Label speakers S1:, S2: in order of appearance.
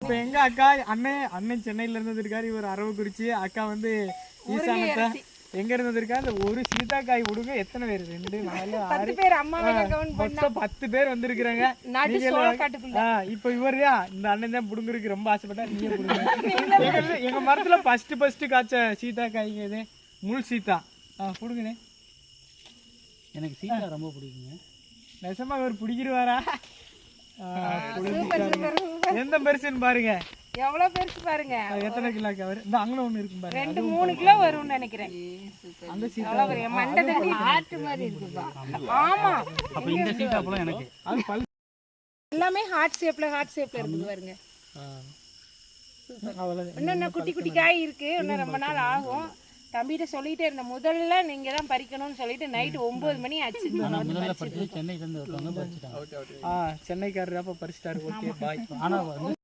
S1: இப்போ எங்க அக்கா அண்ணன் சென்னையில இருந்து இருக்காரு, இவர் அரவக்குறிச்சி, அக்கா வந்து ஈசானத்தை எங்க இருந்து இருக்கா. இந்த ஒரு சீதாக்காய் விடுங்க எத்தனை பேர்? 2 4 6 மொத்தம் 10 பேர் வந்திருக்கிறாங்க. இப்ப இவரு இந்த அண்ணன் தான் புடுங்குறதுக்கு ரொம்ப ஆசைப்பட்டா. நீங்க புடுங்க. எங்க மரத்துல ஃபர்ஸ்ட் காய்ச்ச சீதாக்காய்ங்க இது முள் சீதா. புடுங்கண்ணே.
S2: எனக்கு சீதா ரொம்ப பிடிக்குங்க.
S1: நெசமா இவர் பிடிக்கிறவாரா? எந்த பெருசுன்னு பாருங்க,
S3: எவ்வளவு பெருசு பாருங்க.
S1: எத்தனை கிலோக்கு அவர்? இந்த அங்க ஒண்ணு இருக்கும் பாருங்க,
S3: 2-3 கிலோ வரும்னு நினைக்கிறேன்.
S1: அந்த சீதா
S3: மண்டை தண்டி ஆட்டு மாதிரி இருக்குப்பா. ஆமா,
S2: அப்ப இந்த சீதா பழம் எனக்கு
S1: அது பல்
S3: எல்லாமே ஹார்ட் ஷேப்ல இருக்குது பாருங்க. இன்னும் குட்டி குட்டி காய் இருக்கு, இன்னும் ரொம்ப நாள் ஆகும். தம்பிகிட்ட சொல்லிட்டே இருந்தேன், முதல்ல நீங்க தான் பறிக்கணும்னு சொல்லிட்டு நைட் 9 மணி ஆச்சு.
S2: சென்னையில இருந்து
S1: சென்னைக்காரர் அப்ப பறிச்சிட்டாரு. Okay bye.
S2: ஆனா வந்து